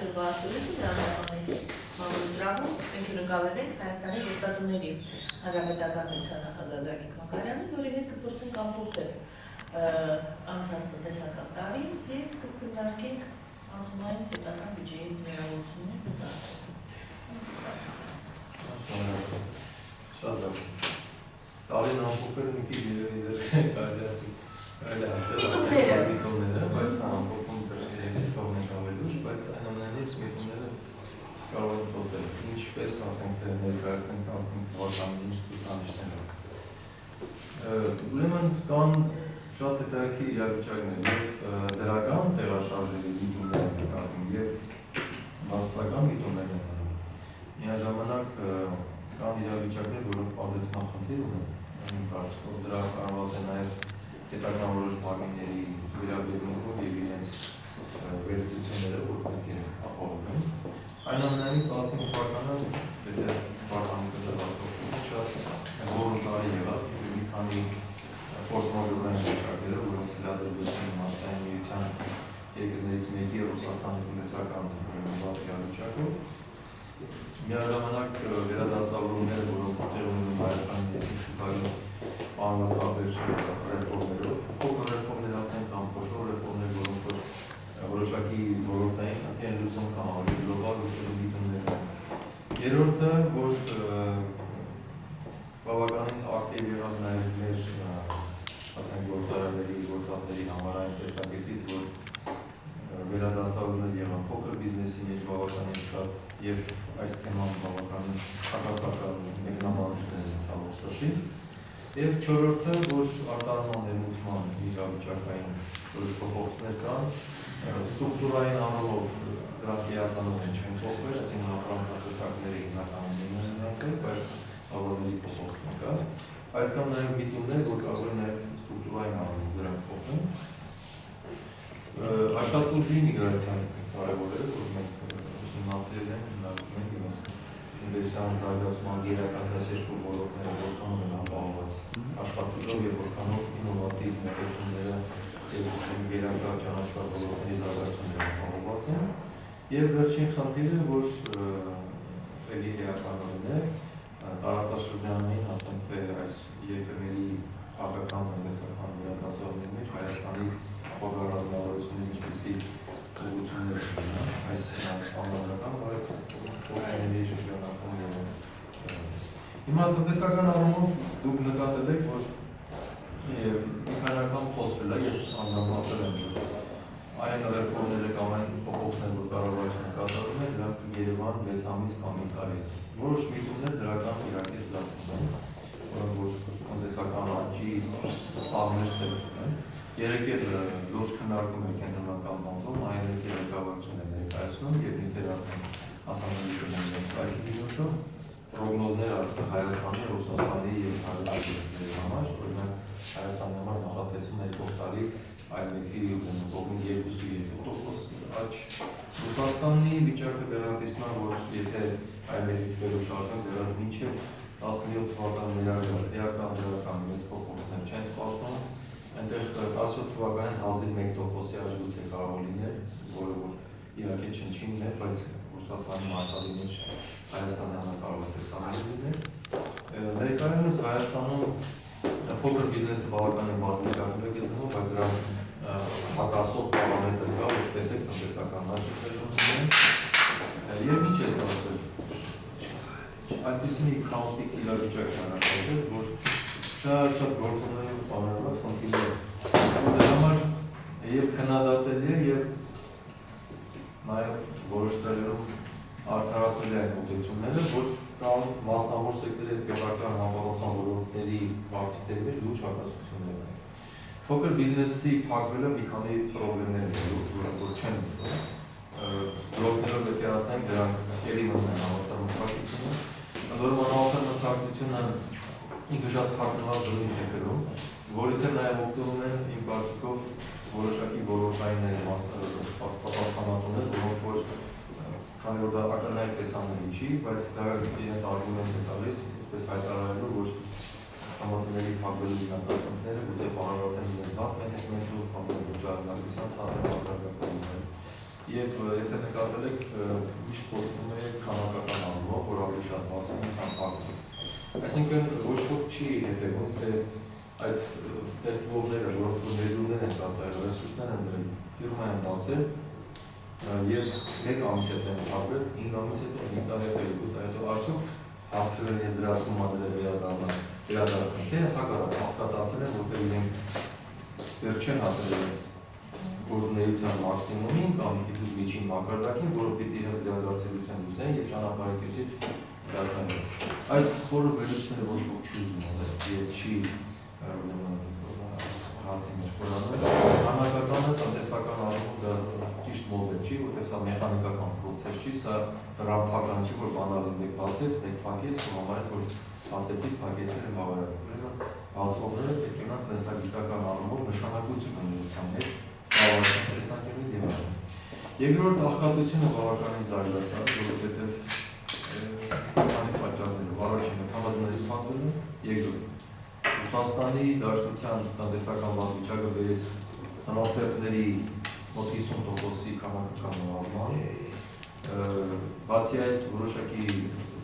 այսօրվա ասորիսը դրանապանի մամուլծրավում մենք նկարել ենք Հայաստանի գործատուների հանրապետական միության նախագահ Գագիկ Մակարյանը, որի հետ կփորձենք ամփոփել անցած տնտեսական տարին եւ կքննարկենք անցումային պետական բյուջեի հնարավորությունները ու ծախսերը։ Շատ լավ։ Տարին ամփոփելը մի քիչ երևի կարելի ասել միտումները, բայց ամփոփում թողնենք ավելի ուշ, բայց այնուամենայնիվ միտումները կարող են խոսել, ինչպես ասենք թե ներկայացնենք 15 թվականին ինչ ցուցանիշներ են։ Ուրեմն կան շատ հետաքրքիր իրավիճակներ եւ դրական տեղաշարժերի միտումներ են եւ բացասական միտումներ են։ Միաժամանակ կան իրավիճակներ, որոնք պարզեցման խնդիր ունեն, իմ կարծիքով դրա կարողացել է նաեւ պետական որոշ մարմինների վերաբերմունքով եւ իրենց վերլուծությունները որ պետք է ապահովում։ Այնուամենայնիվ 15 թվականը եթե պարզանքը դասավորվում շատ որոնտարի եղավ մի քանի ֆորսմոլորեն շրջակները, որոնք լադրվեցին մասային միության երկրներից մեկի Ռուսաստանի տնտեսական իրավիճակով։ Միաժամանակ վերադասավորումները, որոնք տեղի ունեն Հայաստանի շուկայում անվազ տարբերություններ ռեֆորմներով, փոքր ռեֆորմներ ասենք կամ խոշոր ռեֆորմներ, որոնք որոշակի ոլորտային խնդիրներ լուծում կամ ավելի գլոբալ լուծելու միտումներ են։ Երրորդը, որ բավականին ակտիվ եղավ նաև մեր ասենք գործարարների համարային տեսակետից, որ վերադասավորումներ եղան փոքր բիզնեսի մեջ բավականին շատ եւ այս թեման բավականին հակասական մեկնաբանություններ են ցավոք սրտի։ Եվ չորրորդը, որ արտահանման ներմուծման իրավիճակային որոշ փոփոխություններ կան, ստրուկտուրային առումով դրանք իրականորեն չեն փոխվել, այսինքն ապրանքատեսակների հիմնականին մնացել, բայց ավելի փոփոխություն կա։ Բայց կան նաև միտումներ, որ կարող են նաև ստրուկտուրային առումով դրանք փոխեն։ Աշխատուժի միգրացիան կարևոր է, որ մենք ուսումնասիրել ենք, քննարկում ենք եւ ինվեստիցիոն զարգացման գերական դասերու ոլորտները որքան են ապահովված աշխատուժով եւ որքանով ինովատիվ մոտեցումները եւ գերական ճանաչված ոլորտների զարգացումները ապահովված են։ Եվ վերջին խնդիրը, որ էլի էականորեն է, տարածաշրջանային ասենք թե այս երկրների քաղաքական տնտեսական վերակացությունների մեջ Հայաստանի ապագա ռազմավարությունների ինչպիսի ուղղություններ ունեն, այս համանadrական բարեփոխումների շրջանակում եւ հիմա տնտեսական առումով դուք նկատել եք, որ քանական խոսվել է, ես անդրադարձել եմ, որ այն ռեֆորմները կամ այն փոփոխությունները, որ կառավարությունը կատարում է, դրանք Երևան 6 ամիս կամ 5 տարի է։ Որոշ միտումներ դրական իրակի զգացվում են, որ տնտեսական աճի սահմեր ստեղծում են։ Երեկ լուրջ քննարկում էր կենտրոնական բանկում, այն ղեկավարությունը ներկայացնում եւ ինտերակտիվ հասանելիքներ ստեղծելու միջոցով պրոգնոզներ ասել Հայաստանի, Ռուսաստանի եւ հարաբերությունների համար, օրինակ Հայաստանի համար նախատեսում է երկու տարի IMF-ի կողմից 2.2% աճ։ Ռուսաստանի վիճակը դեռահասնա, որ եթե IMF-ի թվերով շարժեն, դեռ մինչև 17 թվականին էական դրական մեծ փոփոխություններ չեն սպասվում։ Այնտեղ 17 թվականին 1.1%-ի աճ գուցե կարող լիներ, որը որ իհարկե չնչին է, բայց Ռուսաստանի մարտադի մեջ Հայաստանի համար կարող է տեսանելի լինել։ Ներկայումս Հայաստանում փոքր բիզնեսը բավականին բարդ վիճակում է գտնվում, բայց դրա հակասող պարամետր կա, որ տեսեք տնտեսական աճի ունեն։ Եվ ինչ է ստացվել։ Այդպիսի մի քաոտիկ իրավիճակ է առաջացել, որ շատ գործոններով բանալված խնդիրներ։ Դրա համար եւ քննադատելի է եւ նաեւ որոշ տեղերում արդարացնել են ուղղությունները, որ կան մասնավոր սեկտորի հետ պետական համապատասխան ոլորտների վարչությունների մեջ լուրջ հակասություններ են։ Փոքր բիզնեսի փակվելը մի քանի խնդիրներ ունի, որ չեն լուծվում։ Բլոկներով պետք է ասենք դրանք ելի մնում են հավասար մրցակցությունը, որ հավասար մրցակցությունը ինքը շատ խախտված դրույթ է կրում, որից էլ նաև օգտվում են իմ կարծիքով որոշակի ոլորտային պատասխանատուներ, որոնք որ քանի որ դա ակնհայտ տեսանելի չի, բայց դա իրենց արգումենտ է տալիս, այսպես հայտարարելու, որ համացանցերի փակվելու հիմնական գուցե պարարված են իրենց վաղ մենեջմենտով կամ վճարանակության ցածր մակարդակներով։ Եվ եթե նկատել եք, միշտ խոսվում է քանակական առումով, որ ավելի շատ բացում են, քան փակում։ Այսինքն ոչ ոք չի հետևում, թե այդ ստեղծվողները, որոնք ներդրումներ են կատարել, ռեսուրսներ են դրել, ֆիրմա են բացել, եւ 1 ամիս հետո են փակվել, 5 ամիս հետո, 5 տարի հետո, 2 տարի հետո արդյոք հասցրել են ես դրա սումաները վերադառնալ, թե հակառակ աղքատացել են, որտեղ իրենք դեռ չեն հասել իրենց գործունեության մաքսիմումին կամ դիտուց միջին մակարդակին, որը պիտի իրենց վերադարձելիության լուծեն եւ ճանապարհի կեսից դառնան։ Այս խորը վերլուծները ոչ ոք չի ուզում եւ չի հարցի մեջ խորանալ։ Քանակականը տնտեսական առումով ճիշտ մոդել չի, որտեղ սա մեխանիկական process չի, սա ռամփական չի, որ բանալին մեկ բացես, մեկ փակես, ու համարես, որ բացեցիք, փակեցիք բավարար։ Ուրեմն բացողները պետք է նրանք տնտեսական առումով նշանակություն ունենան մեջ, բավարարության տեսանկյունից եւ այլն։ Երկրորդ աղքատությունը բավականին զարգացած, որովհետեւ քանի պատճառներով, առաջինը համաձայնների փակվելը, երկրորդ Ռուսաստանի Դաշնության տնտեսական վիճակը վերեց տնօրենների մոտ 50%-ի քանակական նվազման, բացի այդ որոշակի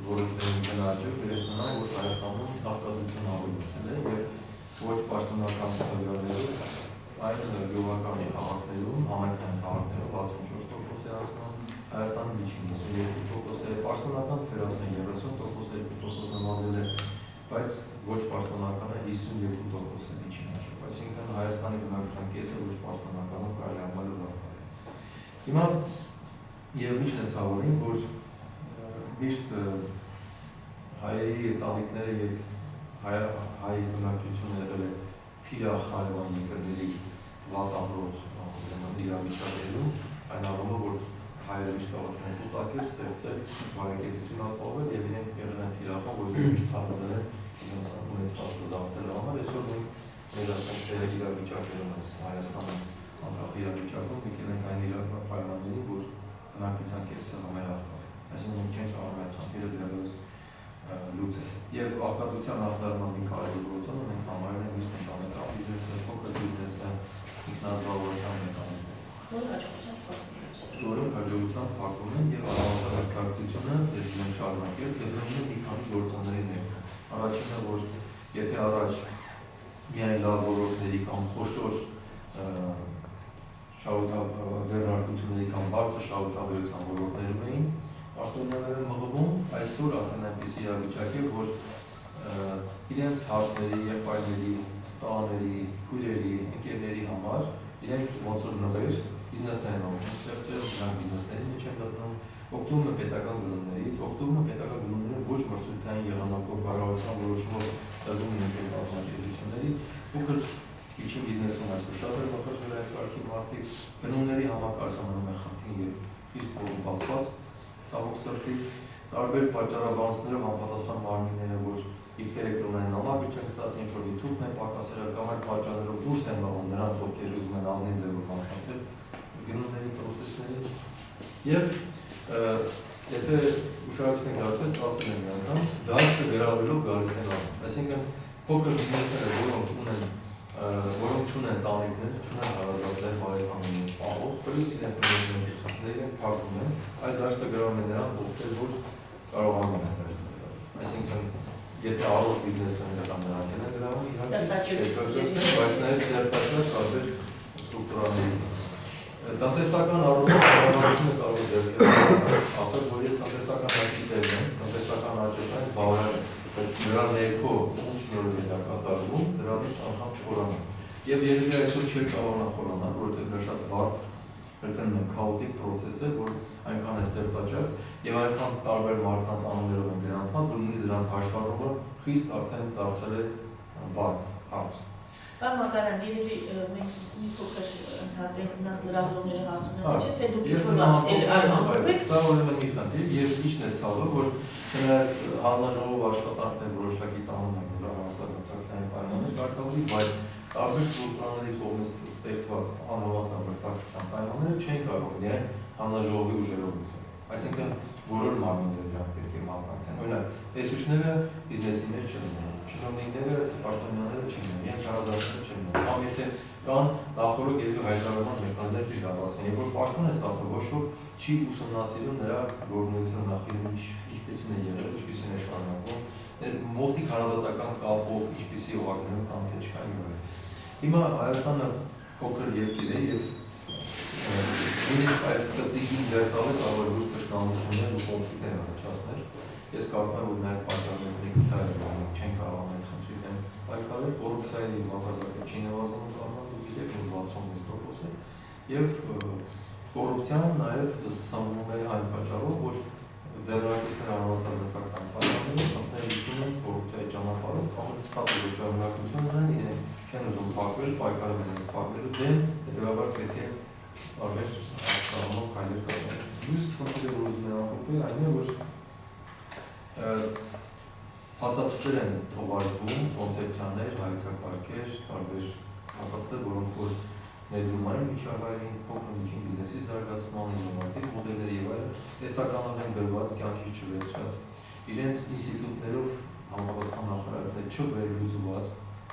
որոշակի աճը վերեց նրան, որ Հայաստանում աղքատությունը ավելացել է եւ ոչ պաշտոնական տվյալներով այն գյուղական քաղաքներում, համայնքային քաղաքներում 64% է հասնում, Հայաստանում միջին 52% է, պաշտոնական թվերացման 30% նվազել է, բայց ոչ պաշտոնականը 52% է միջին հաշվով, այսինքն Հայաստանի բնակչության կեսը ոչ պաշտոնականով կարելի է համարել լավ։ Հիմա եւ միշտ է ցավալին, որ միշտ հայերի ընտանիքները եւ հայ բնակչությունը եղել է թիրախ հարևան երկրների վատ ամրող իրավիճակներում, այն առումով, որ հայերը միշտ կարողացել են կուտակել, ստեղծել, բարեկեցություն ապահովել եւ իրենք եղել են թիրախով, որ միշտ թարգմանել են իրենց ունեցած զավակների համար, այսօր մենք մեր ասենք իրավիճակներում այս Հայաստանի անկախ իրավիճակում եկել ենք այն պայմանների, որ բնակչության կեսը համերախ է, այսինքն մենք չենք կարող այդ խնդիրը դեռևս լուծել։ Եվ աղքատության ախտարման մի կարևորությունը մենք համարել ենք միշտ ընտանեկան բիզնեսը, փոքր բիզնեսը, ինքնազբաղվածության մեխանիզմը, որոնք հաջողությամբ փակվում են եւ առանձնահատկությունը ես ունեմ շարունակել դեպքում մի քանի գործոնների ներքո։ Առաջինը, որ եթե առաջ միայն լավ ոլորտների կամ խոշոր ձեռնարկությունների կամ բարձր շահութաբերության ոլորտներում էին արտոնյալները մղվում, այսօր արդեն այնպիսի իրավիճակ է, որ իրենց հարցների, եղբայրների, տղաների, քույրերի, ընկերների համար իրենք ոնց որ նվեր բիզնեսներ են օգնում ստեղծել, նրանք բիզնեսների մեջ են գտնում, օգտվում են պետական գնումներից, օգտվում են պետական գնումները ոչ մրցույթային եղանակով կառավարության որոշումով տրվում են ինչ-որ կազմակերպությունների, փոքր միջին բիզնեսում այսօր շատ են մխրճվել այդ կարգի մարդիկ, գնումների համակարգը մնում է խախտին եւ խիստ կոռումպացված, ցավոք սրտի, տարբեր պատճառաբանություններով անպատասխան մարմինները, որ ինտելեկտուալային նամակը չեն ստացել, ինչ-որ դիտուք են պակասել կամ այդ պատճառներով դուրս են մղում նրանց, ովքեր ուզում են անունին ձևով մասնակցել գնումների պրոցեսներին եւ եթե ուշադրություն եք դարձրել, ասել եմ մի անգամ, դաշտը գրավելով գալիս են անում։ Այսինքն փոքր բիզնեսները, որոնք չունեն տանիքներ, չունեն հարազատներ, բարեկամներ, ապահով, պլյուս իրենց բնորոշ խնդիրներ են փակվում են, այդ դաշտը գրավում է նրանք, ովքեր որ կարողանում են դաշտը գրավել։ Այսինքն եթե առողջ բիզնեսները կամ նրանք են գրավում, բայց նաև սերտաճած տարբեր ստրուկտուրաների տնտեսական առումով կառավարությունը կարող է ձեռքբերել, ասել, որ ես տնտեսական աճի տերն եմ, տնտեսական աճից բավարար եմ, նրա ներքո ում շնորհիվ է դա կատարվում, դրա մեջ անգամ չխորանում։ Եվ երևի այսօր չէր կարողանա խորանալ, որովհետև դա շատ բարդ, կրկնում եմ, քաոտիկ process է, որ այնքան է սերտաճած եւ այնքան տարբեր մարդկանց անուններով են գրանցված, որ նույնիսկ դրանց հաշվառումը խիստ արդեն դարձել է բարդ հարց։ Պարոն Մակարյան, երևի մենք մի փոքր ընդհատենք նախ լրագրողների հարցումները, չէ՞ թե դուք եք։ Սա ուրեմն մի խնդիր եւ ինչն է ցավը, որ չնայած հանրաժողով աշխատանքներ որոշակի տանում են համասարակցային պայմաններ կարգավորի, բայց տարբեր ստրուկտուրաների կողմից ստեղծված անհավասարակցության պայմանները չեն կարող միայն հանրաժողովի ուժերով լուծել։ Այսինքն բոլոր մարմինները դրանք պետք է մասնակցեն։ Օրինակ, տեսուչները բիզնեսի մեջ չլինեն, чиновникները, պաշտոնյաները չլինեն, իրենց հարազատները չլինեն։ Կամ եթե Կան նախորդ երկու հայտարարման մեխանիզմներ իրականացման, երբ որ պաշտոն է ստացվում, ոչ ոք չի ուսումնասիրում նրա գործունեությունը նախկինում ինչպիսին է եղել, ինչպիսին է շարունակվում, մոտիկ հարազատական կապով ինչպիսի օղակներում կամ թե չկան եղել։ Հիմա Հայաստանը փոքր երկիր է եւ նույնիսկ այս կծիկին ձերտալը կարող է ոչ թշնամություններ ու կոնֆլիկտներ առաջացնել։ Ես կարծում եմ, որ նաև պատճառներից մեկը դա է, որ չեն կարողանում այդ խնդիրները պայքարել, կոռուպցիայի մակարդակը չի նվազում կարող ու գիտեք 66% է եւ կոռուպցիան նաև սնվում է այն պատճառով, որ ձեռնարկությունները անհասարացած ծանոթանալու խնդիրներ են կոռուպցիայի ճանապարհով կամ ցածր ժամանակություն ունեն, իրենք չեն ուզում փակվել, պայքարում են փակվելու դեմ, հետեւաբար պետք է արվեր կանոնով քայլեր կատարել։ Մյուս խնդիրը, որ ուզում եմ ամփոփել, այն է, որ հաստատություններ են թողարկվում, կոնցեպցիաներ, հայեցակարգեր, տարբեր հաստատություններ, որոնք որ ներդրում են միջավայրին, փոքր միջին բիզնեսի զարգացման, ինովատիվ մոդելների եւ այլն, տեսականորեն են գրված, կյանքից չվերցրած, իրենց ինստիտուտներով համապատասխան նախարարություններ չվերլուծված,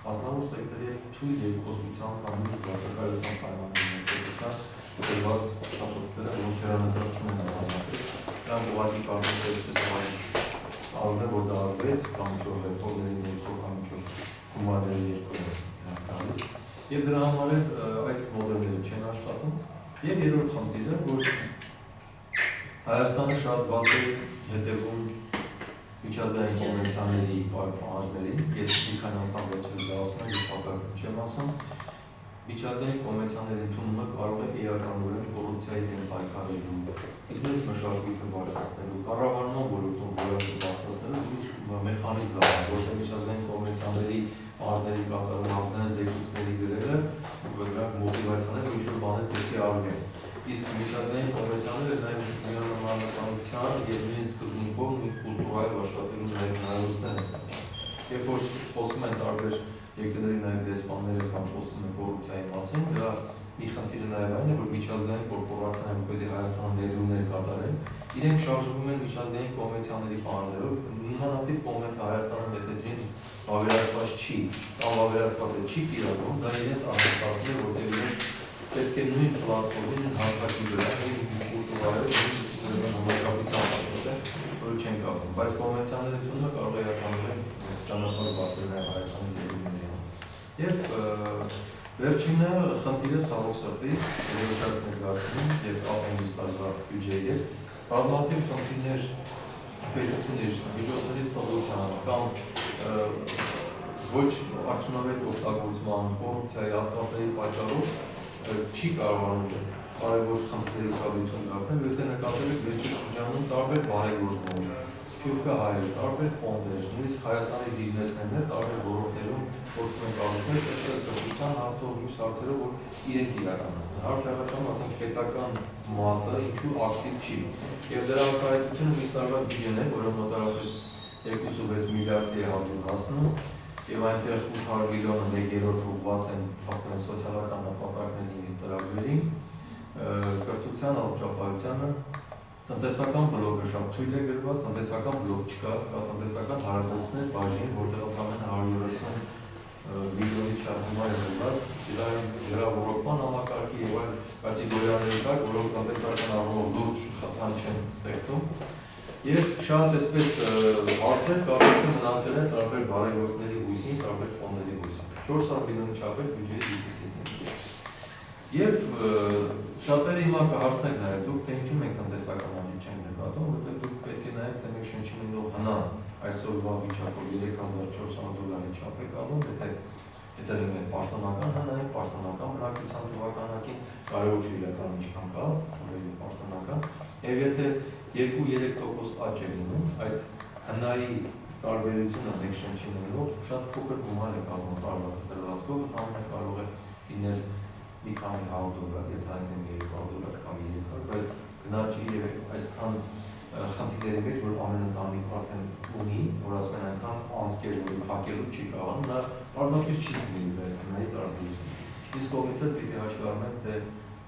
մասնավոր սեկտորի թույլ երկխոսության կամ նույնիսկ բացակայության պայմանների ներկայացան դրված հաստատությունները, որոնք հեռանկարչում են համապատասխան, նրանք ուղղակի կարող են այսպես արվում է, որ դա արվեց, կամ ինչ-որ ռեֆորմների ներքո, կամ ինչ-որ գումարների ներքո տալիս, եւ դրա համար այդ մոդելները չեն աշխատում, եւ երրորդ խնդիրը, որ Հայաստանը շատ վատ է հետևում միջազգային կոնվենցիաների պահանջներին, ես մի քանի անգամ վերջերս դա ասում եմ, պատահական չեմ ասում, միջազգային կոնվենցիաների ընդունումը կարող է էականորեն կոռուպցիայի դեմ պայքարելու, բիզնես մշակույթը բարձրացնելու, կառավարման ոլորտում որոշում բարձրացնելու լուրջ մեխանիզմ դա, որտեղ միջազգային կոնվենցիաների պահանջների կատարում ազգային զեկույցների գրելը, դրանք մոտիվացիաներ ու ինչ-որ բաներ պետք է արվեն։ Իսկ միջազգային կոնվենցիաները նաև միանմանականության եւ նույն սկզբունքով նույն կուլտուրայով աշխատելու նաև հնարավորություն են ստեղծում։ Երբ որ խոսում են տարբեր երկրների նաև դեսպանները կամ խոսում են կոռուպցիայի մասին, դրա մի խնդիրը նաև այն է, որ միջազգային կորպորացիաները, որպեսզի Հայաստանում ներդրումներ կատարեն, իրենք շարժվում են միջազգային կոնվենցիաների պահանջներով, նմանատիպ կոնվենցիա Հայաստանում եթե վավերացված չի, կամ վավերացված չի կիրառվում, դա իրենց անհետացնում է, որտեղ իրենք պետք է նույն պլատֆորմին հաստատի վրա, նույն կուլտուրայով, նույն համաշխարհության աշխատել, որը չեն կապվում, բայց կոնվենցիաների ընդունումը կարող է էականորեն ճանապարհ բացել նաև Հայաստանի ներդրումներին։ Եվ վերջինը խնդիրը ցավոք սրտի երեշած ներկայացնում եւ ապենգիս տարվա բյուջեի հետ բազմաթիվ խնդիրներ պետությունների միջոցների սովորության կամ ոչ արդյունավետ օգտագործման, կոռուպցիայի արտադրների պատճառով չի կարողանում կարևոր խնդիրների ուշադրություն դարձնել, եթե նկատել եք վերջին շրջանում տարբեր բարեգործներ, Սփյուռքը հայեր, տարբեր ֆոնդեր, նույնիսկ Հայաստանի բիզնեսմեններ տարբեր ոլորտներում փորձում են կառուցել կրթության հարցով, մյուս հարցերով, որ իրենք իրականացնեն։ Հարց առաջանում, ասենք, պետական մասը ինչու ակտիվ չի։ Եվ դրա արտահայտությունը մյուս տարվա բյուջեն է, որը մոտավորապես 2.6 միլիարդի է հասնում, եւ այնտեղ 800 միլիոնը 1/3 ուղղված են սոցիալական նպատակների ծրագրերին, կրթության, առողջապահությանը, տնտեսական բլոկը շատ թույլ է գրված, տնտեսական բլոկ չկա, կա տնտեսական հարաբերություններ բաժին, որտեղ ընդամենը 130 միլիոնի չափ գումար է գրված ջրավորողման համակարգի եւ այլ կատեգորիաների տակ, որոնք տնտեսական առումով լուրջ խթան չեն ստեղծում։ Եվ շատ այսպես հարցեր կարծես թե մնացել են տարբեր բարեգործների հույսին, տարբեր ֆոնդերի հույսին։ 400 միլիոնի չափով բյուջեի դեֆիցիտ։ Եվ շատերը հիմա կհարցնեք նաև դուք, թե ինչու մենք տնտեսական աճի չենք նկատում, որտեղ դուք պետք է նայեք, թե մենք շնչիմենող հնան այսօրվա վիճակով $3400 չափ է կազմում, եթե մենք պաշտոնական հնային, պաշտոնական բնակչության թվականակին, կարևոր չէ իրական ինչքան կա, պաշտոնական, եւ եթե 2-3% աճ է լինում, այդ հնայի տարբերությունը մենք շնչիմենող շատ փոքր գումար է կազմում տարվա դրվածքով, ամենը կարող է լինել մի քանի $100, եթե այնտեղ $200 կամ $300, բայց գնաճի եւ այսքան խնդիրների մեջ, որ ամեն ընտանիք արդեն ունի, որ ասում են այնքան անցկեր, որ հակելու չի կարողանում, նա պարզապես չի զգում այդ հնայի տարբերությունը։ Իսկ կողմից էլ պիտի հաշվի առնենք, թե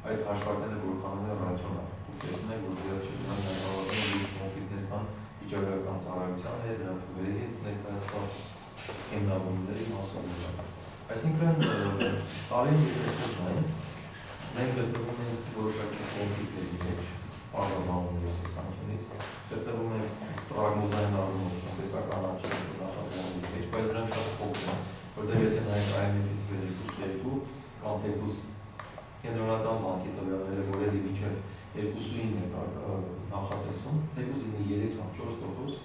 այդ հաշվարկները որքանով են ռացիոնալ։ Տեսնում եք, որ դրա չկան նկարահանման լուրջ կոնֆլիկտներ կան վիճակագրական ծառայության հետ, դրա թվերի հետ ներկայացված հիմնավորումների մասով։ Այսինքն տարին երկրորդ նայեն, մենք գտնվում ենք որոշակի կոնֆլիկտների մեջ, բարձրաբանումների տեսանկյունից, գտնվում ենք պրոգնոզային առումով տնտեսական աճի նախագծերի մեջ, բայց դրանք շատ փոքր են, որտեղ եթե նայենք IMF-ի 2 կամ թեկուզ կենտրոնական բանկի տվյալները, որերի միջև 2.9 է նախատեսում, թեկուզ լինի 3 կամ 4%,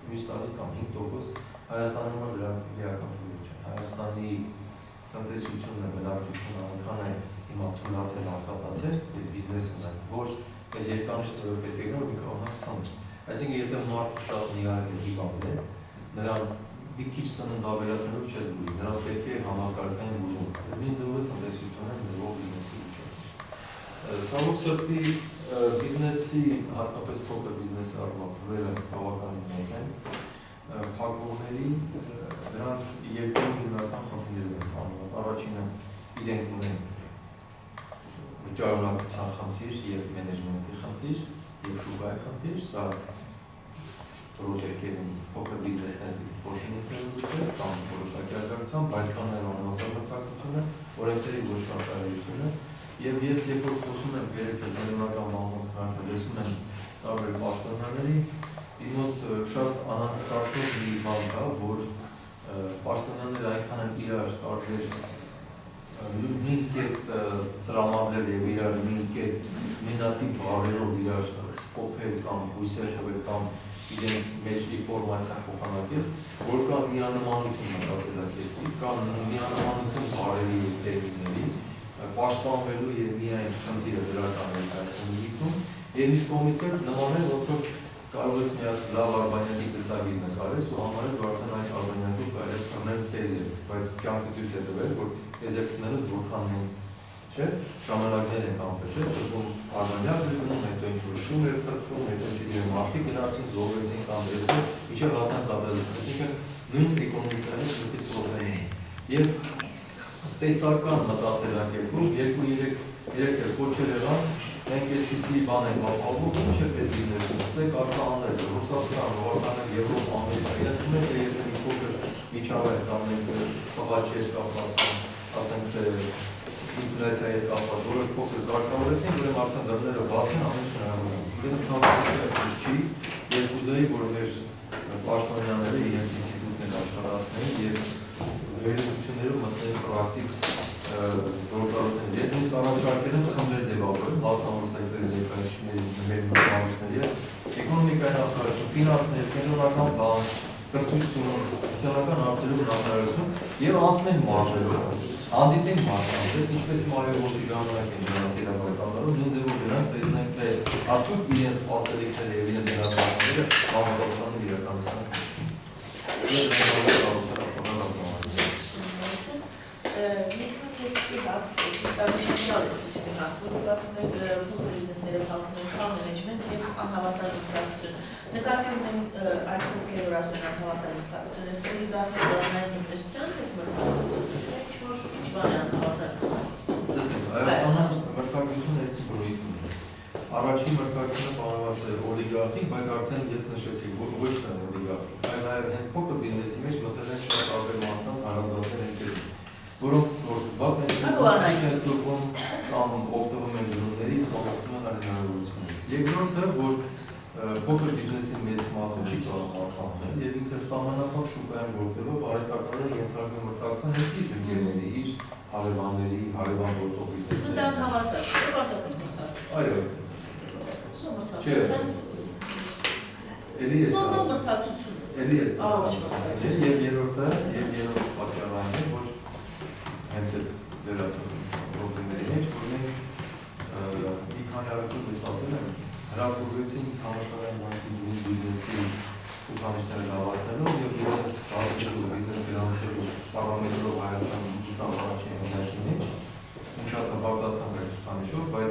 մյուս տարի կամ 5%, Հայաստանում որ դրանք իրական փուլեր չեն։ Հայաստանի տնտեսությունը, բնակչությունը այնքան է հիմա թուլացել, արկատացել, եւ բիզնես ունեն, որ այս երկանիշ տվյալը պետք է գնա, որ մի կարողանանք սննել։ Այսինքն եթե մարդը շատ նիհարել է հիվանդ է, նրան մի քիչ սնունդ ավելացնելու չես բուժի, նրան պետք է համակարգային բուժում տալ։ Նույն ձևով տնտեսությունը, նույն ձևով բիզնեսի միջև։ Ցավոք սրտի բիզնեսի, հատկապես փոքր բիզնեսի առումով թվերը բավականին մեծ են, փակողների դրանք երկու հիմնական խնդիրներ են կանգնած։ Առաջինը իրենք ունեն վճարունակության խնդիր եւ մենեջմենտի խնդիր եւ շուկայի խնդիր, սա որոշ երկերում փոքր բիզնեսների փորձին ինքնուրույն կամ որոշակի աջակցություն, բայց կան նաեւ անհասարակությունը, օրենքերի ոչ կատարելությունը եւ ես երբ որ խոսում եմ երեք կենտրոնական բանկերով լսում եմ տարբեր պաշտոնյաների, իմ մոտ շատ անհանգստացնող մի բան կա, որ պաշտոնյաները այնքան են իրար տարբեր նույն կերպ տրամադրել եւ իրար նույն կերպ նույնատիպ բառերով իրար սփոփել կամ հույսեր տվել կամ իրենց մեջ ինֆորմացիա փոխանակել, որ կա միանմանություն մտածելակերպի, կա միանմանություն բառերի եւ տերմինների, պաշտպանվելու եւ միայն խնդիրը դրական ներկայացնում եւ իսկ կողմից էլ նման է ոնց որ կարող ես մի հատ լավ արբանյակի գծագիր նկարես ու համարես, որ արդեն այդ արբանյակով կարելի է թռնել տեզեր, բայց կյանքը ցույց է տվել, որ տեզեր թռնելը որքան նույն չէ, ժամանակներ են կանցել, չէ՞, սկզբում արբանյակ էր գնում, հետո ինչ-որ շում էր թռչում, հետո չգիտեմ մարդիկ գնացին, զոհվեցին կամ դեպի, մինչև հասան կատարելություն, այսինքն նույն էկոնոմիկայի նույնիսկ պրոբլեմ են։ Եվ տեսական մտածելակերպում 2-3 կոչել եղան, մենք այսպիսի բան ենք ապահովում, ինչ է պետք բիզնեսը, սկսեք արտահանել, Ռուսաստան, Նորվեգիա, Եվրոպա, Ամերիկա, իրենց թվում է, թե եթե մի փոքր միջավայր կամ մենք սղաչի հետ կապված, ասենք թե ինֆլյացիայի հետ կապված, որոշ փոքր կարգավորեցին, ուրեմն արդեն դռները բաց են, ամեն ինչ հնարավոր է։ Ուրեմն ցավոք չի, ես կուզեի, որ մեր պաշտոնյաները իրենց ինստիտուտներ աշխատացնեն եւ վերլուծություններով մտնեն պրակտիկ գործառույթներ։ Ես նույնիսկ առաջարկել եմ խմբեր ձևավորել, մասնավոր սեկտորի ներկայացուցիչների, մեր մտավորների, էկոնոմիկայի նախարարություն, ֆինանսներ, կենտրոնական բանկ, կրթություն, սոցիալական հարցերով նախարարություն եւ անցնել մարզերով, հանդիպենք մարդկանց, ինչպես Մարիոյի ժամանակ են նրանց իրավական նույն ձևով նրանք տեսնենք թե արդյոք իրենց սպասելիքները եւ իրենց ներկայացուցիչները համապատասխանում իրականությանը։ Բիզնեսները փոխում են սխալ մենեջմենտ եւ անհավասար մրցակցություն։ Նկատի ունեն այդ ովքեր որ ասում են անհավասար մրցակցություն, օլիգարխիական տնտեսության հետ մրցակցություն։ Ինչ բան է անհավասար մրցակցություն։ Տեսեք, Հայաստանում մրցակցությունը երկու բնույթ ունի։ Առաջին մրցակցությունը բանված է օլիգարխիկ, բայց արդեն ես նշեցի, որ ոչ թե օլիգարխիկ, այլ նաեւ հենց փոքր բիզնեսի մեջ մտել են շատ տարբեր մարդկանց հարազատներ ընկերներ, որոնք ծորբակ են ստուգում կամ օգտվում են գնումներից կամ օգտվում են հնարավորություններից։ Երկրորդը, որ փոքր բիզնեսի մեծ մասը չի կարող արտահանել եւ ինքը սահմանափակ շուկայում գործելով արհեստականորեն ենթարկվում մրցակցության հենց իր ընկերների, իր հարևանների, հարևան գործող բիզնեսների։ Դա անհավասար չէ, որտեղից մրցակցություն։ Այո։ Չէ։ Էլի է սա։ Մրցակցություն։ Էլի է սա։ Եվ երրորդը, պատճառը այն է, որ հենց այդ ձեր ասած պրոբլեմների մեջ, որ մենք մի քանի առավոտ ես ասել եմ, հրապուրվեցին համաշխարհային բանկի բիզնեսի ուսանիչները լավացնելով եւ իրենց բացելու բիզնես գրանցելու պարամետրով Հայաստանի դիջիտալ առաջին համակարգի մեջ, շատ հպարտացան այդ ուսանիչով, բայց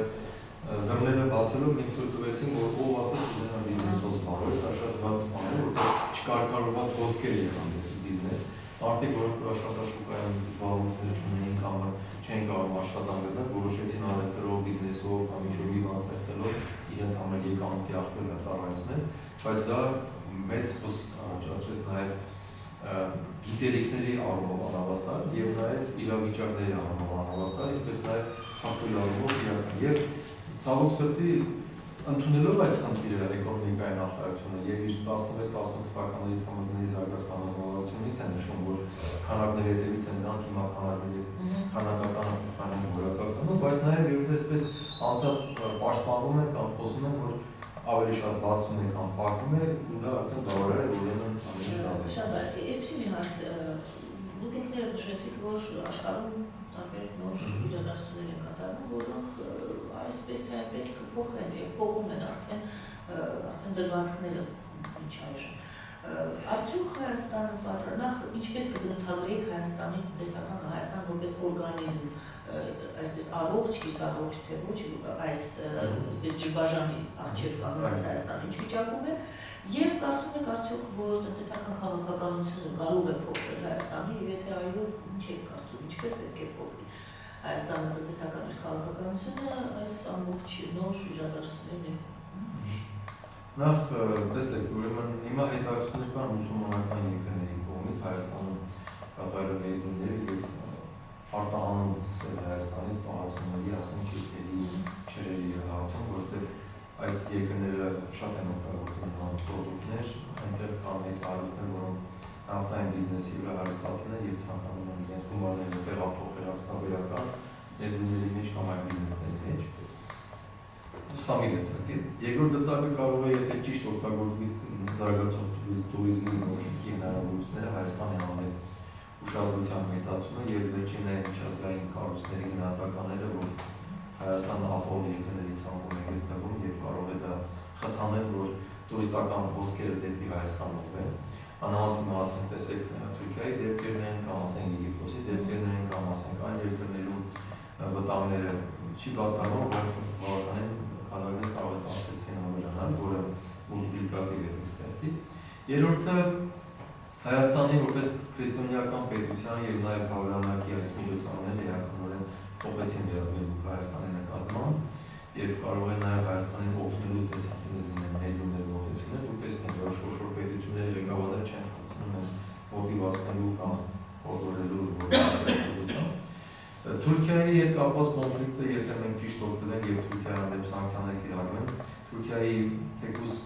դռները բացելով մենք թույլ տվեցին, որ ով ասես ուզենա բիզնեսով զբաղվել, սա շատ վատ բան է, որտեղ չկարգավորված ոսկեր եղան բիզնես։ Մարդիկ, որոնք աշխատաշուկայում զբաղումներ չունեին կամ չեն կարող աշխատանք գտնել, որոշեցին առևտրով, բիզնեսով կամ ինչ-որ մի բան ստեղծելով իրենց համար եկամուտի աղբյուր ծառայեցնել, բայց դա մեծ առաջացրեց նաև գիտելիքների առումով անհավասար եւ նաեւ իրավիճակների առումով անհավասար, ինչպես նաեւ հապուր առումով իրական եւ ցավոք սրտի ընդունելով այս խնդիրը էկոնոմիկայի նախարարությունը եւ իր 16-18 թվականների փոխանցների զարգացման հնարավորությունից է նշում, որ քանակների հետևից են նրանք հիմա քանակների քանակական փոխանցում որակականում, բայց նաեւ երբ այսպես անդադար պաշտպանում են կամ խոսում են, որ ավելի շատ բացվում է կամ փակվում է, ու դա արդեն դավարար է, ուրեմն ավելի լավ է։ Շատ լավ, այսպեսի մի հարց, դուք ինքներդ նշեցիք, որ աշխարհում տարբեր նոր իրադարձություններ են կատարվում, որոնք այսպես թե այնպես փոխեն եւ փոխում են արդեն դրվածքները ինչ այժմ։ Արդյոք Հայաստանը պատրանախ ինչպես կբնութագրեիք Հայաստանի տնտեսական Հայաստան որպես օրգանիզմ, այսպես առողջ, կիսառողջ թե ոչ, այս այսպես ջրբաժանի առջև կանգնած Հայաստանը ինչ վիճակում է, եւ կարծում եք արդյոք որ տնտեսական քաղաքականությունը կարող է փոխվել Հայաստանի, եւ եթե այո, ինչ եք կարծում, ինչպես պետք է փոխվի Հայաստանի տնտեսական քաղաքականությունը այս ամբողջ նոր իրադարձությունների Նախ տեսեք, ուրեմն հիմա հետաքրքիր կան մուսուլմանական երկրների կողմից Հայաստանում կատարել ներդրումները եւ արտահանում սկսել Հայաստանից պահածությունների, ասենք քիթերի, չրերի հարցում, որտեղ այդ երկրները շատ են օգտագործում նոր պրոդուկտներ, այնտեղ կան մեծ հարթություններ, որոնք նավթային բիզնեսի վրա հարստացել են եւ ցանկանում են իրենց գումարները տեղափոխել արդյունաբերական ներդրումների մեջ կամ այլ բիզնեսների մեջ։ Սա մի լծակ է։ Երկրորդ լծակը կարող է, եթե ճիշտ օգտագործվի զարգացող տուրիզմի նորոշակի հնարավորությունները Հայաստանի համել ուշադրության մեծացումը եւ վերջինային միջազգային կառույցների գնահատականները, որ Հայաստանը ապահով երկրների ցանկում է գտնվում եւ կարող է դա խթանել, որ տուրիստական հոսքերը դեպի Հայաստան ուղղեն։ Անհամեմատ ասենք տեսեք Թուրքիայի դեպքերն են, կամ ասենք Եգիպտոսի դեպքերն են, կամ ասենք այլ երկրներում վտանգները չի բացառում, որ բավականին քանակներ կարող է ասես ֆենոմենալ, որը մուլտիպլիկատիվ է ստեղծի։ Երրորդը Հայաստանի որպես քրիստոնեական պետության եւ նաեւ հավելանակի այս միջոցառումները իրականորեն փոխեցին վերաբերմունքը Հայաստանի նկատմամբ եւ կարող է նաեւ Հայաստանին օգնելու տեսակետներ ներդրումներ մոտեցնել, ու տեսնել, որ շոշոր պետությունների ղեկավարները չեն փոխվում այս մոտիվացնելու կամ օրդորելու որոշակությամբ։ Թուրքիայի հետ կապված կոնֆլիկտը, եթե մենք ճիշտ օգտվենք եւ Թուրքիայի հանդեպ սանկցիաներ կիրառվեն, Թուրքիայի թեկուզ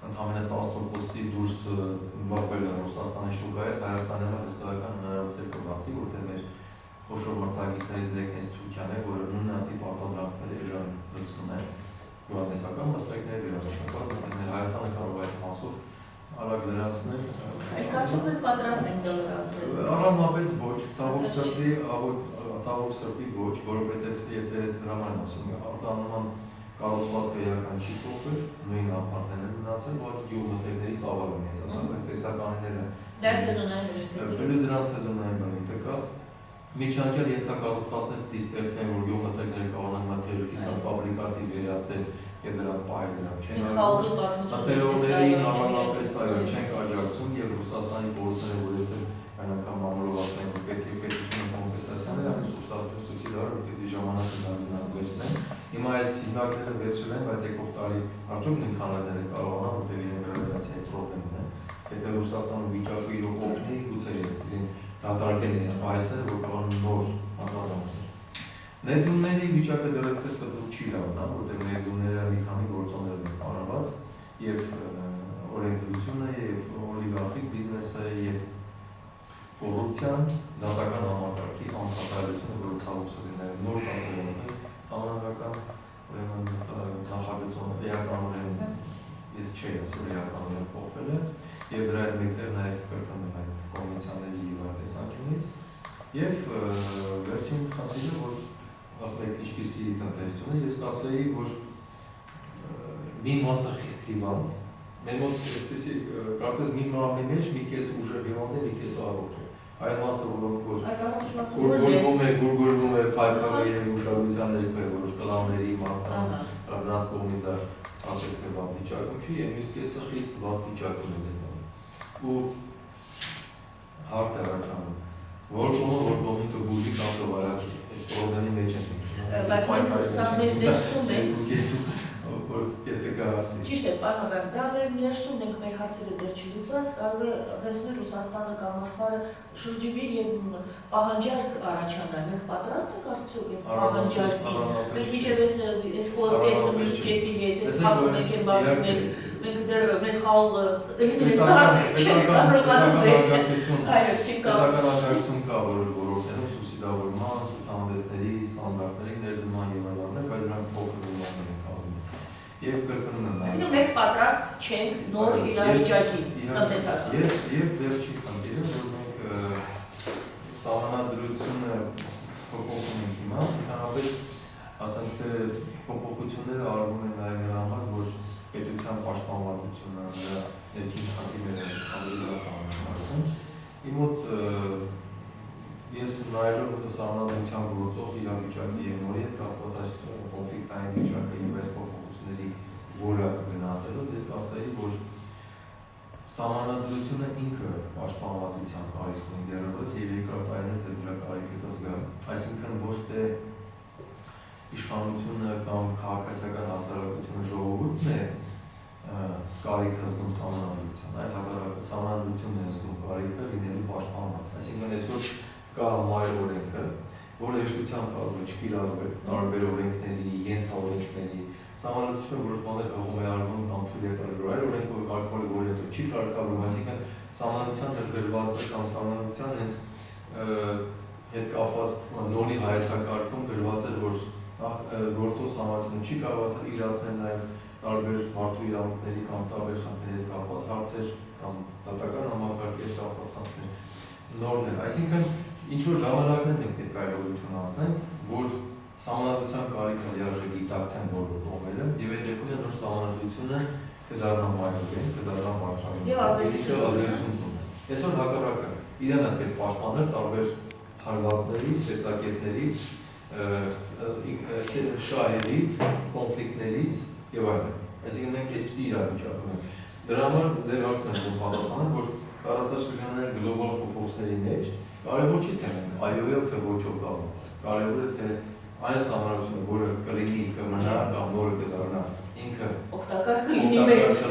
ընդամենը 10%-ի դուրս մղվելը Ռուսաստանի շուկայից Հայաստանի համար հսկայական հնարավորություն կբացի, որտեղ մեր խոշոր մրցակիցներից մեկն հենց Թուրքիան է, որը նույնատիպ արտադրանքներ էժան լցնում է, գյուղատնտեսական մրցակիցներ, վերամշակված մրցակիցներ, Հայաստանը կարող է այդ մասով արագ լրացնել։ Այս կարծում եք պատրաստ ենք դա լրացնել։ Առանձնապես ոչ, ցավոք սրտի ոչ, որովհետև եթե դրաման ասում է արտանման կառուցվածքը իրական չի փոխվել, նույն ապրանքներն են մնացել, որ գյուղմթերքների ծավալը մեծացավ, այդ տեսականիները դա սեզոնային բնույթ է։ Բնույթ դրան սեզոնային բնույթ է կա։ Միջանկյալ ենթակառուցվածքներ պիտի ստեղծվեն, որ գյուղմթերքները կարողանան մատերիալի ֆաբրիկատիվ վերացել եւ դրան պահել դրան չեն արվում։ Մատերիալներին առանձնապես այո չենք աջակցում եւ Ռուսաստանի փորձները, որ ես այն անգամ ամրովացել են, որ պետք է պետությունը կոմպենսացիաներ անի սուբսիդիար, որպեսզի ժամանակը դարձնեն։ Հիմա այս հիմնարկները վերցրել են, բայց եկող տարի արդյոք նույն քանակները կարողանան, որտեղ իրենք ռեալիզացիայի խնդրեմ ունեն։ Եթե Ռուսաստանում վիճակը իրոք օգնի, գուցե իրենք դատարկեն իրենց պահեստները, որ կարողանան նոր արտադրանքներ։ Ներդրումների վիճակը դեռևս կտրուկ չի լավնա, որտեղ ներդրումները մի քանի գործոններով են պարված, եւ օրենսդրությունը, եւ օլիգարխիկ բիզնեսը, եւ կոռուպցիան, դատական համակարգի անսահմանությունը, որը ցավոք սրտի նաեւ նոր կանոնով է սահմանադրական, ուրեմն նախագծում էականորեն ես չէի ասում էականորեն փոխվել է, եւ դրա հետ մեկտեղ նաեւ կրկնում այդ կոմերցիաների եւ տեսանկյունից, եւ վերջին խնդիրը, որ ասում եք ինչպիսի տնտեսություն է, ես կասեի, որ մի մասը խիստ հիվանդ, մեր մոտ այսպեսի կարծես մի մարմնի մեջ մի կես ուժեղ հիվանդ է, մի կես առողջ է։ Այն մասը, որոնք գուրգուրվում է պայքարի եւ ուշադրության ներքո է, որոշ կլանների մարդկանց նրանց կողմից դա կարծես թե վատ վիճակում չի, եւ իսկ կեսը խիստ վատ վիճակում է գտնվում։ Ու հարց է առաջանում, որ կողմի կբուժի կամ կվարակի, այս պրոբլեմի մեջ ենք։ Բայց մենք սա մեր դերսում ենք։ որ կեսը կհարթի։ Ճիշտ է, պարոն, դա մեր ներսումն ենք մեր հարցերը դեռ չլուծած, կարող է հենց նույն Ռուսաստանը կամ աշխարհը շրջվի եւ պահանջարկ առաջանա։ Մենք պատրաստ ենք արդյոք այդ պահանջարկին։ Մենք միջև այս կեսը մյուս կեսի հետ, այս խաղում ենք եւ բացում ենք, մենք դեռ մեր խաղը չենք կարողանում Պետական կա որոշ ոլորտներում սուբսիդավորման, ցուցահանդեսների, ստանդարտների ներդրման եւ այլն, բայց դրանք փոքր ոլորտներ են կազմում։ Եվ կրկնում եմ Այսինքն մենք պատրաստ չենք նոր իրավիճակի տնտեսական։ Եվ վերջի խնդիրը, որ մենք սահմանադրությունը փոփոխում ենք հիմա, ընդհանրապես ասենք թե փոփոխությունները արվում են նաև նրա համար, որ պետության պաշտպանվածությունը, նրա ներքին խնդիրները ավելի լավ կանոնավորվեն։ Իմ մոտ ես նայելով սահմանադրության գործող իրավիճակի եւ նորի հետ կապված այս կոնֆլիկտային վիճակը եւ այս փոփոխությունների որակը գնահատելով, ես կասեի, որ սահմանադրությունը ինքը պաշտպանվածության կարիք ունի դեռևս եւ երկրատարիներ դրա կարիքը կզգա։ Այսինքն ոչ թե իշխանությունը կամ քաղաքացիական հասարակությունը ժողովուրդն է կարիքը զգում սահմանադրության, այլ հակառակը սահմանադրությունն է զգում կարիքը լինելու պաշտպանված։ Այսինքն այսօր կա համայր օրենքը, որը հեշտությամբ կարող է չկիրառվել տարբեր օրենքների, ենթաօրենքների, սահմանադրությունը որոշ բաներ հղում է արվում կամ թույլ է տալու, այլ օրենքը որ կարգավորել որ հետո չի կարգավորվում, այսինքն սահմանադրության դեռ գրված է կամ սահմանադրության հենց հետ կապված նորի հայեցակարգում գրված է, որ գործող սահմանադրությունը չի կարողացել իրացնել նաև տարբեր մարդու իրավունքների կամ տարբեր խնդիրների հետ կապված հարցեր կամ դատական համակարգի հետ կապված խնդիրներ նորներ։ Այսինքն ինչ որ ժամանակներն ենք պետք է այլողություն անցնենք, որ սահմանադրության կարիքը լիարժեք գիտակցեն բոլոր կողմերը եւ այդ դեպքում նոր սահմանադրությունը կդառնա մայրօգեն, կդառնա բարձրագույն։ Եվ ազդեցություն ունի։ Այսօր հակառակը իրեն է պետք պաշտպանել տարբեր հարվածներից, տեսակետներից, շահերից, կոնֆլիկտներից եւ այլն։ Այսինքն մենք այսպիսի իրավիճակում ենք։ Դրա համար դեր հարցն եմ պատասխանել, որ տարածաշրջանային գլոբալ փոփոխությունների մեջ կարևոր չի թե մենք այո-ով թե ոչ-ով կապում։ Կարևոր է թե այն սահմանությունը, որը կլինի, կմնա կամ նորը կդառնա, ինքը օգտակար կլինի մեզ։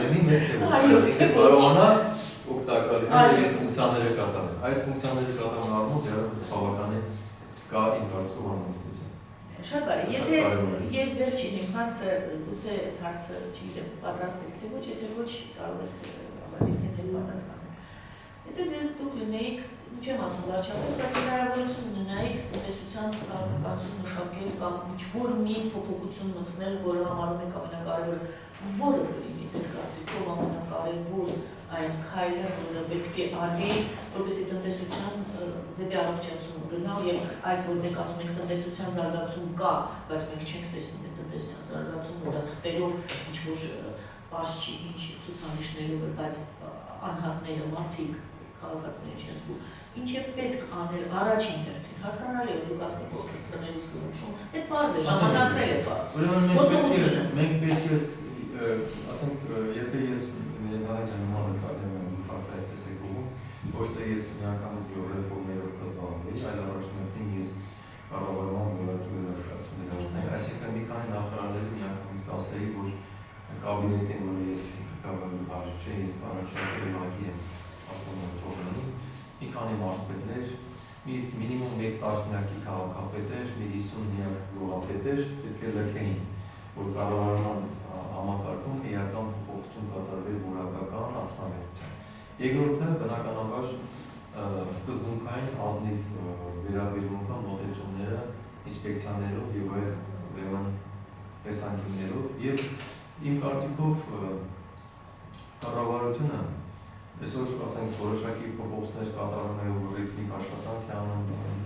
Այո, թե ոչ։ Կարողանա օգտակար լինել եւ ֆունկցիաները կատարել։ Այս ֆունկցիաները կատարելու առումով դեռևս բավականին կա իմ կարծիքով անհանգստություն։ Շատ բարի, եթե վերջին իմ հարցը, գուցե այս հարցը, չգիտեմ, պատրաստ եք թե ոչ, եթե ոչ կարող եք ավելի թեթև պատասխանել։ Եթե ձեզ դուք լինեիք, չեմ ասում վարչապետ, բայց հնարավորություն ունենայիք տնտեսության քաղաքականություն մշակել կամ ինչ-որ մի փոփոխություն մտցնել, որը համարում եք ամենակարևորը, որը կլինի ձեր կարծիքով ամենակարևոր այն քայլը, որը պետք է արվի, որպեսզի տնտեսության դեպի առողջացում գնալ եւ այս որ մենք ասում ենք տնտեսության զարգացում կա, բայց մենք չենք տեսնում այդ տնտեսության զարգացումը դա թղթերով ինչ-որ բաց չի, ինչ ցուցանիշներով, բայց անհատները մարդիկ քաղաքացիների չեն զգում։ Ինչ է պետք անել առաջին հերթին, հասկանալի է, դուք ասում եք ոսկե ստրաներից գնուշում, այդ բարձ է, ժամանակներ է բարձ, գործողությունը։ Մենք պետք է, ասենք, եթե ես ներկայացնեմ նման ծառայում եմ բարձր այդպես է գովում, ոչ թե ես միական ռեֆորմերով կզբաղվեի, այլ առաջնորդին ես կառավարման որակի վերաշարություններ հասնեի, այսինքն մի քանի նախարարների միանգամից կասեի, որ կաբինետին, որը ես կավարում հարճ չէ եւ առաջարկել ուղղակի եմ աշխատում թողնի, մի քանի մարզպետներ, մինիմում 1 տասնյակի քաղաքապետեր, մի 50 միակ գյուղապետեր պետք է լքեին, որ կառավարման համակարգում էական փոփոխություն կատարվի որակական արդյունավետության։ Երկրորդը բնականաբար սկզբունքային ազնիվ վերաբերմունքան մոտեցումները ինսպեկցիաներով եւ այլ ուրեմն տեսանկյուններով եւ իմ կարծիքով կառավարությունը այսօր ասենք որոշակի փոփոխություններ կատարում է ու ռիթմիկ աշխատանք է անում,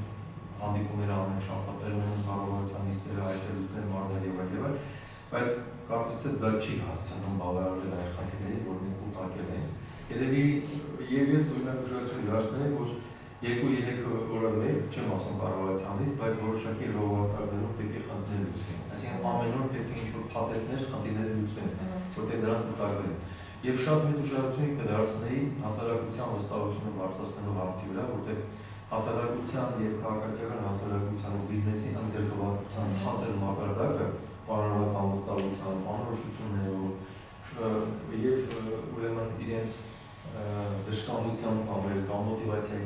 հանդիպումներ անում, շաբաթներ անում, կառավարության նիստերը, այցելություններ, մարզեր եւ այլ, բայց կարծես թե դա չի հասցնում բավարարել այն խնդիրներին, որ մենք ուտակել ենք։ Երևի եւ ես օրինակ ուշադրություն դարձնեի, որ 2-3 օրը մեկ, չեմ ասում կառավարությանից, բայց որոշակի հողարտակներով պետք է խնդիրներ լուծվեն։ Այսինքն ամեն օր պետք է ինչ-որ փաթեթներ, խնդիրներ լուծվեն, որտեղ դրանք ուտակվել են։ Եվ շատ մեծ ուշադրություն կդարձնեի հասարակության վստահությունը բարձրացնելու հարցի վրա, որտեղ հասարակության եւ քաղաքացիական հասարակության ու բիզնեսի ընդգրկվածության ցածր մակարդակը պարարված անվստահությամբ, անորոշություններով եւ ուրեմն իրենց դժկամությամբ կամ մոտիվացիայի